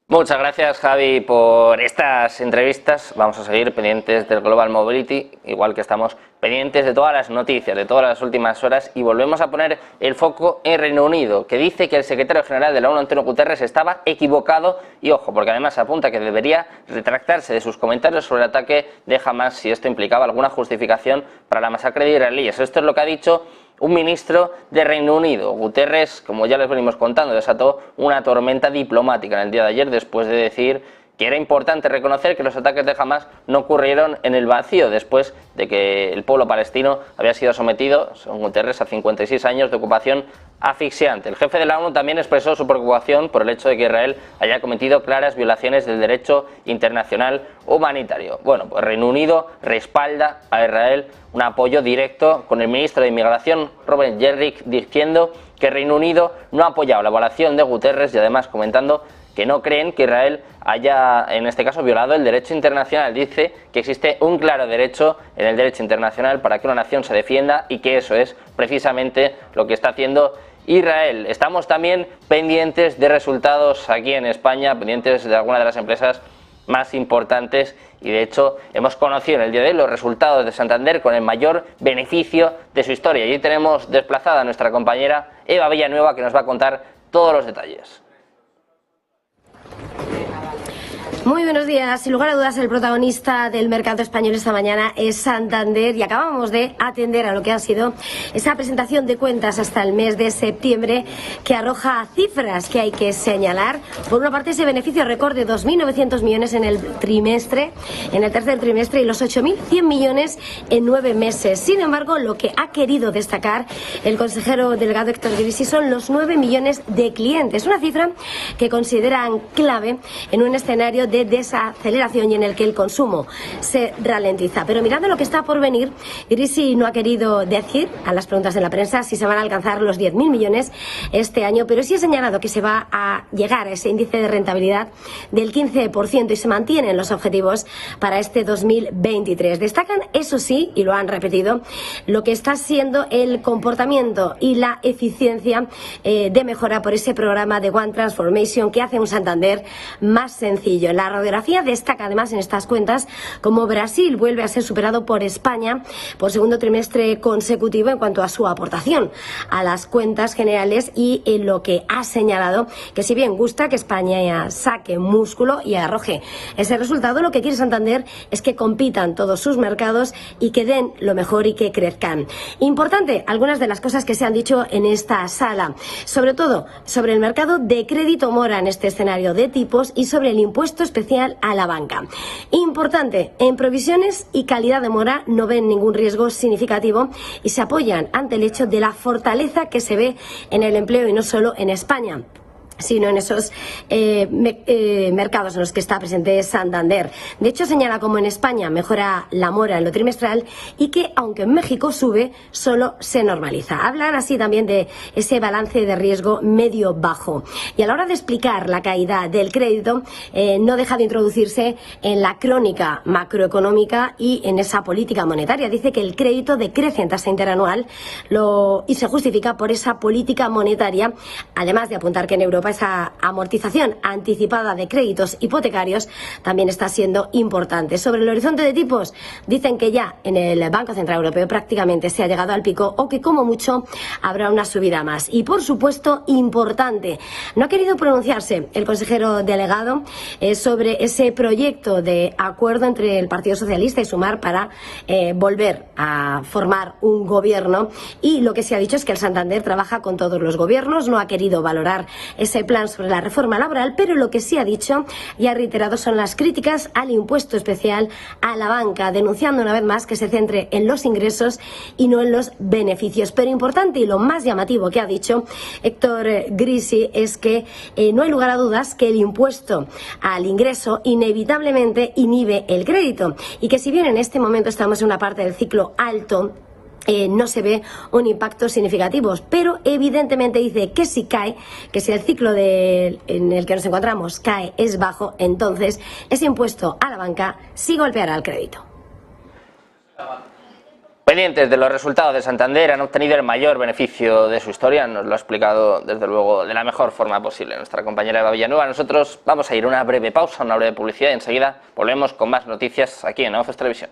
Muchas gracias, Javi, por estas entrevistas. Vamos a seguir pendientes del Global Mobility, igual que estamos pendientes de todas las noticias, de todas las últimas horas, y volvemos a poner el foco en Reino Unido, que dice que el secretario general de la ONU, Antonio Guterres, estaba equivocado, y ojo, porque además apunta que debería retractarse de sus comentarios sobre el ataque de Hamas si esto implicaba alguna justificación para la masacre de israelíes. Esto es lo que ha dicho un ministro de Reino Unido. Guterres, como ya les venimos contando, desató una tormenta diplomática en el día de ayer después de decir que era importante reconocer que los ataques de Hamas no ocurrieron en el vacío después de que el pueblo palestino había sido sometido, según Guterres, a 56 años de ocupación asfixiante. El jefe de la ONU también expresó su preocupación por el hecho de que Israel haya cometido claras violaciones del derecho internacional humanitario. Bueno, pues Reino Unido respalda a Israel, un apoyo directo con el ministro de Inmigración, Robert Jerrick, diciendo que Reino Unido no ha apoyado la evaluación de Guterres y además comentando que no creen que Israel haya, en este caso, violado el derecho internacional. Dice que existe un claro derecho en el derecho internacional para que una nación se defienda y que eso es precisamente lo que está haciendo Israel. Estamos también pendientes de resultados aquí en España, pendientes de algunas de las empresas más importantes y de hecho hemos conocido en el día de hoy los resultados de Santander con el mayor beneficio de su historia. Y ahí tenemos desplazada a nuestra compañera Eva Villanueva que nos va a contar todos los detalles. Muy buenos días. Sin lugar a dudas, el protagonista del mercado español esta mañana es Santander y acabamos de atender a lo que ha sido esa presentación de cuentas hasta el mes de septiembre que arroja cifras que hay que señalar. Por una parte, ese beneficio récord de 2.900 millones en el tercer trimestre y los 8.100 millones en 9 meses. Sin embargo, lo que ha querido destacar el consejero delegado Héctor Grisi son los 9 millones de clientes, una cifra que consideran clave en un escenario de desaceleración y en el que el consumo se ralentiza. Pero mirando lo que está por venir, Grisi no ha querido decir a las preguntas de la prensa si se van a alcanzar los 10.000 millones este año, pero sí ha señalado que se va a llegar a ese índice de rentabilidad del 15% y se mantienen los objetivos para este 2023. Destacan, eso sí, y lo han repetido, lo que está siendo el comportamiento y la eficiencia de mejora por ese programa de One Transformation que hace un Santander más sencillo. La La radiografía destaca además en estas cuentas como Brasil vuelve a ser superado por España por segundo trimestre consecutivo en cuanto a su aportación a las cuentas generales, y en lo que ha señalado que si bien gusta que España saque músculo y arroje ese resultado, lo que quiere Santander es que compitan todos sus mercados y que den lo mejor y que crezcan. Importante algunas de las cosas que se han dicho en esta sala, sobre todo sobre el mercado de crédito mora en este escenario de tipos y sobre el impuesto especial a la banca. Importante, en provisiones y calidad de mora no ven ningún riesgo significativo y se apoyan ante el hecho de la fortaleza que se ve en el empleo, y no solo en España, sino en esos mercados en los que está presente Santander. De hecho, señala como en España mejora la mora en lo trimestral y que, aunque en México sube, solo se normaliza. Hablan así también de ese balance de riesgo medio-bajo. Y a la hora de explicar la caída del crédito, no deja de introducirse en la crónica macroeconómica y en esa política monetaria. Dice que el crédito decrece en tasa interanual y se justifica por esa política monetaria, además de apuntar que en Europa esa amortización anticipada de créditos hipotecarios también está siendo importante. Sobre el horizonte de tipos, dicen que ya en el Banco Central Europeo prácticamente se ha llegado al pico, o que como mucho habrá una subida más. Y por supuesto, importante, no ha querido pronunciarse el consejero delegado sobre ese proyecto de acuerdo entre el Partido Socialista y Sumar para volver a formar un gobierno, y lo que se ha dicho es que el Santander trabaja con todos los gobiernos. No ha querido valorar ese plan sobre la reforma laboral, pero lo que sí ha dicho y ha reiterado son las críticas al impuesto especial a la banca, denunciando una vez más que se centre en los ingresos y no en los beneficios. Pero importante, y lo más llamativo que ha dicho Héctor Grisi, es que no hay lugar a dudas que el impuesto al ingreso inevitablemente inhibe el crédito, y que si bien en este momento estamos en una parte del ciclo alto, no se ve un impacto significativo, pero evidentemente dice que si cae, que si el ciclo en el que nos encontramos cae es bajo, entonces ese impuesto a la banca sí golpeará al crédito. Pendientes de los resultados de Santander, han obtenido el mayor beneficio de su historia, nos lo ha explicado desde luego de la mejor forma posible nuestra compañera Eva Villanueva. Nosotros vamos a ir a una breve pausa, una breve publicidad, y enseguida volvemos con más noticias aquí en Negocios Televisión.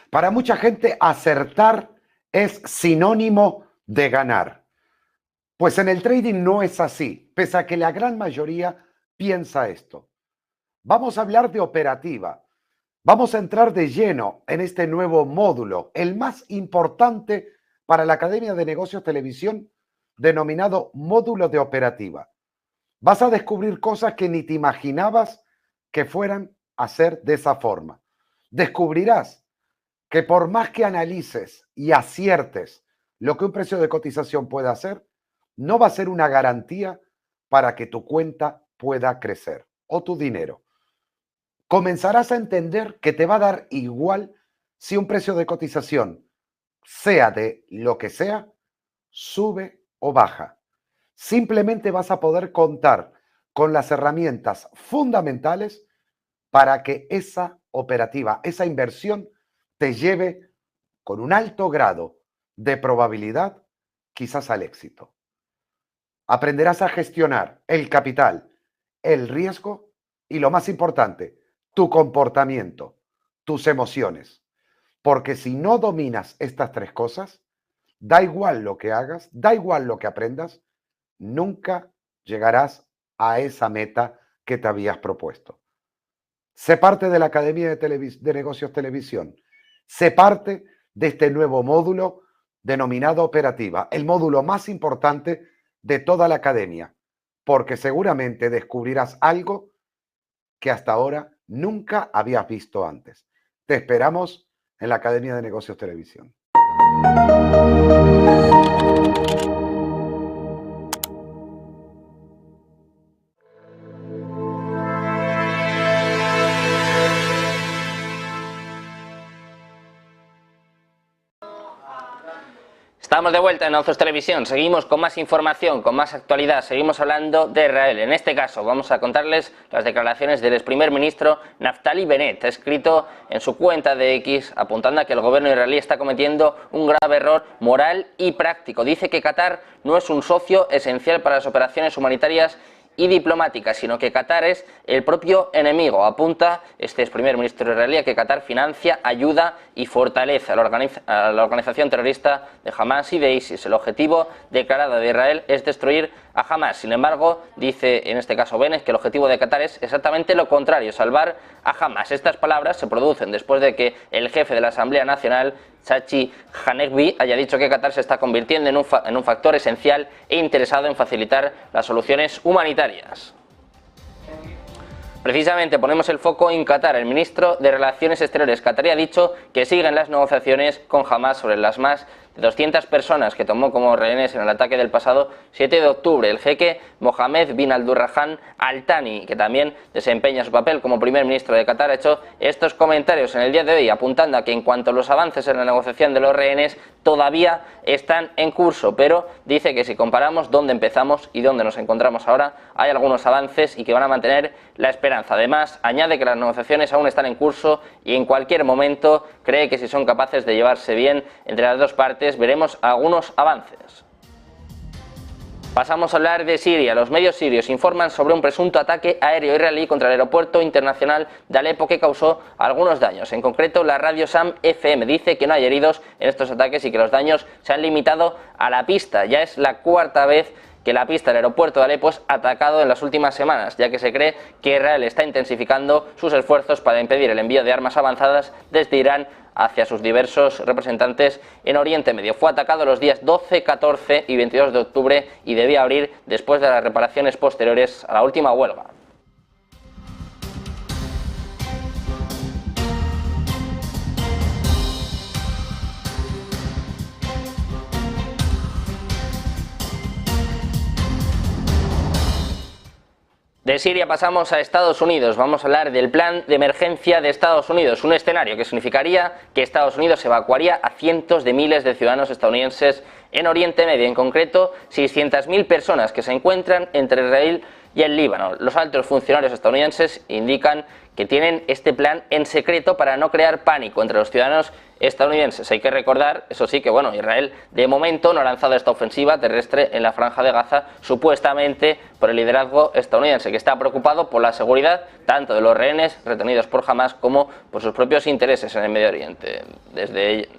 Para mucha gente, acertar es sinónimo de ganar. Pues en el trading no es así, pese a que la gran mayoría piensa esto. Vamos a hablar de operativa. Vamos a entrar de lleno en este nuevo módulo, el más importante para la Academia de Negocios Televisión, denominado módulo de operativa. Vas a descubrir cosas que ni te imaginabas que fueran a ser de esa forma. Descubrirás que por más que analices y aciertes lo que un precio de cotización puede hacer, no va a ser una garantía para que tu cuenta pueda crecer o tu dinero. Comenzarás a entender que te va a dar igual si un precio de cotización, sea de lo que sea, sube o baja. Simplemente vas a poder contar con las herramientas fundamentales para que esa operativa, esa inversión, te lleve con un alto grado de probabilidad quizás al éxito. Aprenderás a gestionar el capital, el riesgo y, lo más importante, tu comportamiento, tus emociones. Porque si no dominas estas tres cosas, da igual lo que hagas, da igual lo que aprendas, nunca llegarás a esa meta que te habías propuesto. Sé parte de la Academia de Negocios Televisión. Sé parte de este nuevo módulo denominado operativa, el módulo más importante de toda la academia, porque seguramente descubrirás algo que hasta ahora nunca habías visto antes. Te esperamos en la Academia de Negocios Televisión. Estamos de vuelta en Ozos Televisión, seguimos con más información, con más actualidad, seguimos hablando de Israel. En este caso vamos a contarles las declaraciones del ex primer ministro Naftali Bennett. Ha escrito en su cuenta de X apuntando a que el gobierno israelí está cometiendo un grave error moral y práctico. Dice que Qatar no es un socio esencial para las operaciones humanitarias y diplomática, sino que Qatar es el propio enemigo. Apunta este ex primer ministro israelí a que Qatar financia, ayuda y fortalece a la organización terrorista de Hamas y de ISIS. El objetivo declarado de Israel es destruir a Hamas. Sin embargo, dice en este caso Bennett que el objetivo de Qatar es exactamente lo contrario, salvar a Hamas. Estas palabras se producen después de que el jefe de la Asamblea Nacional, Chachi Hanegbi, haya dicho que Qatar se está convirtiendo en un factor esencial e interesado en facilitar las soluciones humanitarias. Precisamente ponemos el foco en Qatar. El ministro de Relaciones Exteriores qatarí ha dicho que siguen las negociaciones con Hamas sobre las más de 200 personas que tomó como rehenes en el ataque del pasado 7 de octubre. El jeque Mohammed bin Abdulrahman Al Thani, que también desempeña su papel como primer ministro de Qatar, ha hecho estos comentarios en el día de hoy, apuntando a que en cuanto a los avances en la negociación de los rehenes todavía están en curso, pero dice que si comparamos dónde empezamos y dónde nos encontramos ahora, hay algunos avances y que van a mantener la esperanza. Además, añade que las negociaciones aún están en curso y en cualquier momento cree que si son capaces de llevarse bien entre las dos partes, veremos algunos avances. Pasamos a hablar de Siria. Los medios sirios informan sobre un presunto ataque aéreo israelí contra el aeropuerto internacional de Alepo que causó algunos daños. En concreto, la radio Sam FM dice que no hay heridos en estos ataques y que los daños se han limitado a la pista. Ya es la cuarta vez que la pista del aeropuerto de Alepo es atacado en las últimas semanas, ya que se cree que Israel está intensificando sus esfuerzos para impedir el envío de armas avanzadas desde Irán hacia sus diversos representantes en Oriente Medio. Fue atacado los días 12, 14 y 22 de octubre y debía abrir después de las reparaciones posteriores a la última huelga. De Siria pasamos a Estados Unidos. Vamos a hablar del plan de emergencia de Estados Unidos, un escenario que significaría que Estados Unidos evacuaría a cientos de miles de ciudadanos estadounidenses en Oriente Medio, en concreto 600.000 personas que se encuentran entre Israel y el Líbano. Los altos funcionarios estadounidenses indican que tienen este plan en secreto para no crear pánico entre los ciudadanos estadounidenses. Hay que recordar, eso sí, que Israel de momento no ha lanzado esta ofensiva terrestre en la Franja de Gaza, supuestamente por el liderazgo estadounidense, que está preocupado por la seguridad tanto de los rehenes retenidos por Hamas como por sus propios intereses en el Medio Oriente.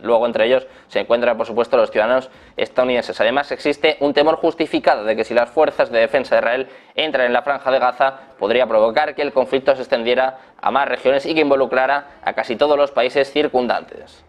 Luego entre ellos se encuentran, por supuesto, los ciudadanos estadounidenses. Además, existe un temor justificado de que si las fuerzas de defensa de Israel entran en la Franja de Gaza, podría provocar que el conflicto se extendiera a más regiones y que involucrara a casi todos los países circundantes.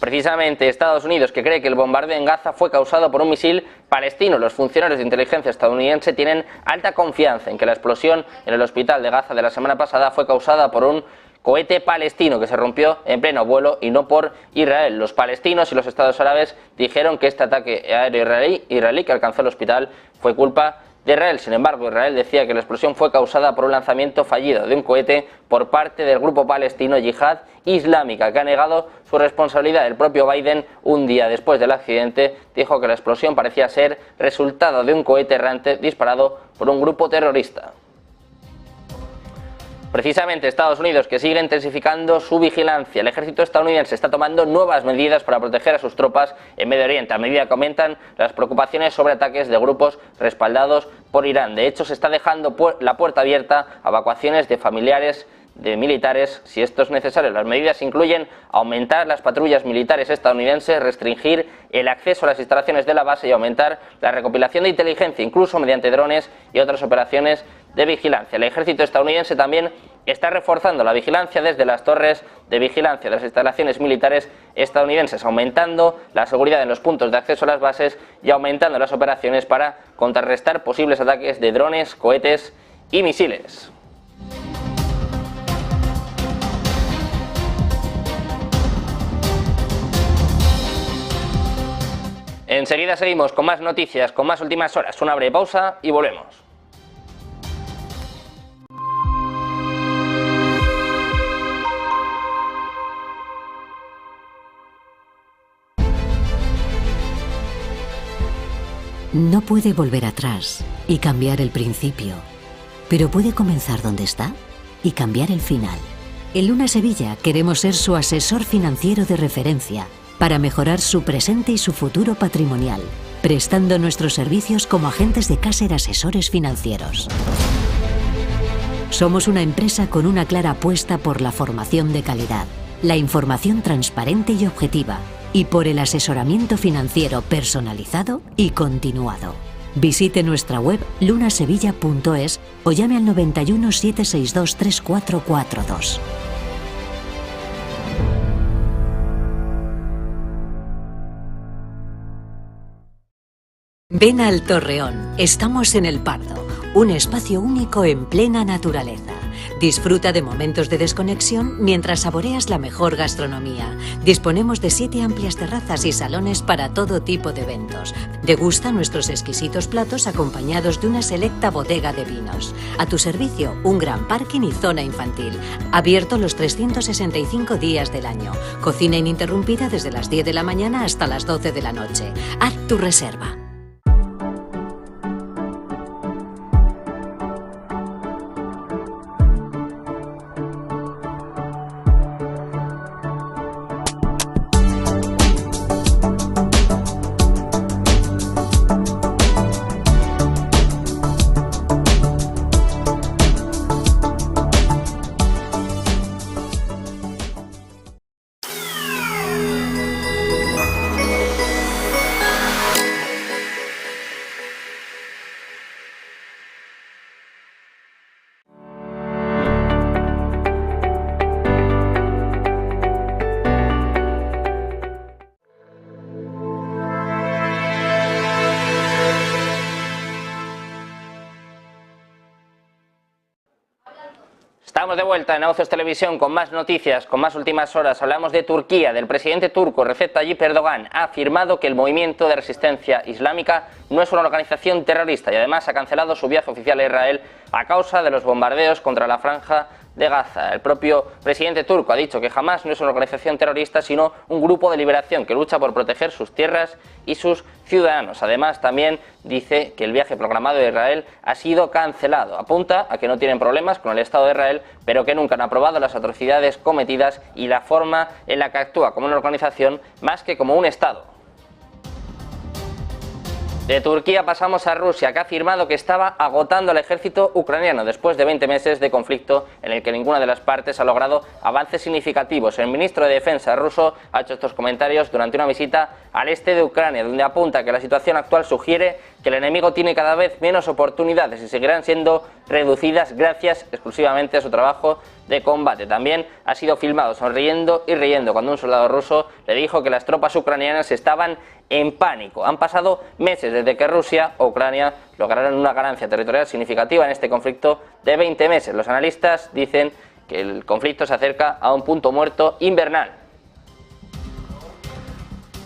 Precisamente Estados Unidos, que cree que el bombardeo en Gaza fue causado por un misil palestino. Los funcionarios de inteligencia estadounidense tienen alta confianza en que la explosión en el hospital de Gaza de la semana pasada fue causada por un cohete palestino que se rompió en pleno vuelo y no por Israel. Los palestinos y los estados árabes dijeron que este ataque aéreo israelí que alcanzó el hospital fue culpa de Israel. Sin embargo, Israel decía que la explosión fue causada por un lanzamiento fallido de un cohete por parte del grupo palestino Yihad Islámica, que ha negado su responsabilidad. El propio Biden, un día después del accidente, dijo que la explosión parecía ser resultado de un cohete errante disparado por un grupo terrorista. Precisamente Estados Unidos, que sigue intensificando su vigilancia. El ejército estadounidense está tomando nuevas medidas para proteger a sus tropas en Medio Oriente, a medida que aumentan las preocupaciones sobre ataques de grupos respaldados por Irán. De hecho, se está dejando la puerta abierta a evacuaciones de familiares de militares si esto es necesario. Las medidas incluyen aumentar las patrullas militares estadounidenses, restringir el acceso a las instalaciones de la base y aumentar la recopilación de inteligencia, incluso mediante drones y otras operaciones de vigilancia. El ejército estadounidense también está reforzando la vigilancia desde las torres de vigilancia de las instalaciones militares estadounidenses, aumentando la seguridad en los puntos de acceso a las bases y aumentando las operaciones para contrarrestar posibles ataques de drones, cohetes y misiles. Enseguida seguimos con más noticias, con más últimas horas. Una breve pausa y volvemos. No puede volver atrás y cambiar el principio, pero puede comenzar donde está y cambiar el final. En Luna Sevilla queremos ser su asesor financiero de referencia para mejorar su presente y su futuro patrimonial, prestando nuestros servicios como agentes de Caser Asesores Financieros. Somos una empresa con una clara apuesta por la formación de calidad, la información transparente y objetiva, y por el asesoramiento financiero personalizado y continuado. Visite nuestra web lunasevilla.es o llame al 91 762 3442. Ven al Torreón. Estamos en El Pardo, un espacio único en plena naturaleza. Disfruta de momentos de desconexión mientras saboreas la mejor gastronomía. Disponemos de 7 amplias terrazas y salones para todo tipo de eventos. Degusta nuestros exquisitos platos acompañados de una selecta bodega de vinos. A tu servicio, un gran parking y zona infantil. Abierto los 365 días del año. Cocina ininterrumpida desde las 10 de la mañana hasta las 12 de la noche. Haz tu reserva. Estamos de vuelta en Aucios Televisión con más noticias, con más últimas horas. Hablamos de Turquía, del presidente turco Recep Tayyip Erdogan. Ha afirmado que el movimiento de resistencia islámica no es una organización terrorista y además ha cancelado su viaje oficial a Israel a causa de los bombardeos contra la franja de Gaza. El propio presidente turco ha dicho que Hamás no es una organización terrorista, sino un grupo de liberación que lucha por proteger sus tierras y sus ciudadanos. Además, también dice que el viaje programado de Israel ha sido cancelado. Apunta a que no tienen problemas con el Estado de Israel, pero que nunca han aprobado las atrocidades cometidas y la forma en la que actúa como una organización más que como un Estado. De Turquía pasamos a Rusia, que ha afirmado que estaba agotando al ejército ucraniano después de 20 meses de conflicto en el que ninguna de las partes ha logrado avances significativos. El ministro de Defensa ruso ha hecho estos comentarios durante una visita al este de Ucrania, donde apunta que la situación actual sugiere que el enemigo tiene cada vez menos oportunidades y seguirán siendo reducidas gracias exclusivamente a su trabajo de combate. También ha sido filmado sonriendo y riendo cuando un soldado ruso le dijo que las tropas ucranianas estaban en pánico. Han pasado meses desde que Rusia o Ucrania lograron una ganancia territorial significativa en este conflicto de 20 meses. Los analistas dicen que el conflicto se acerca a un punto muerto invernal.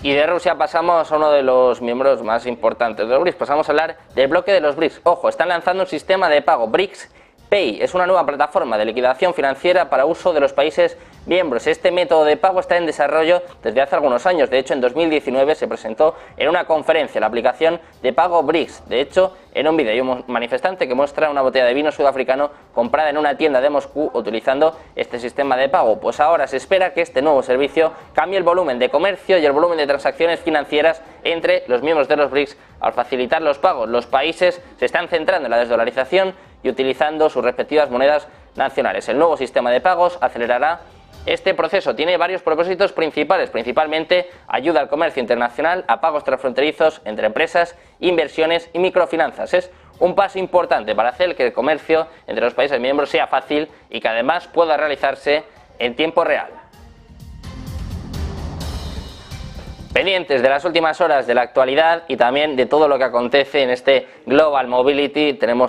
Y de Rusia pasamos a uno de los miembros más importantes de los BRICS. Pasamos a hablar del bloque de los BRICS. Ojo, están lanzando un sistema de pago, BRICS Pay. Es una nueva plataforma de liquidación financiera para uso de los países miembros. Este método de pago está en desarrollo desde hace algunos años. De hecho, en 2019 se presentó en una conferencia la aplicación de pago BRICS. De hecho, en un vídeo hay un manifestante que muestra una botella de vino sudafricano comprada en una tienda de Moscú utilizando este sistema de pago. Pues ahora se espera que este nuevo servicio cambie el volumen de comercio y el volumen de transacciones financieras entre los miembros de los BRICS al facilitar los pagos. Los países se están centrando en la desdolarización y utilizando sus respectivas monedas nacionales. El nuevo sistema de pagos acelerará este proceso. Tiene varios propósitos principales, principalmente ayuda al comercio internacional, a pagos transfronterizos entre empresas, inversiones y microfinanzas. Es un paso importante para hacer que el comercio entre los países miembros sea fácil y que además pueda realizarse en tiempo real. Pendientes de las últimas horas de la actualidad y también de todo lo que acontece en este Global Mobility, tenemos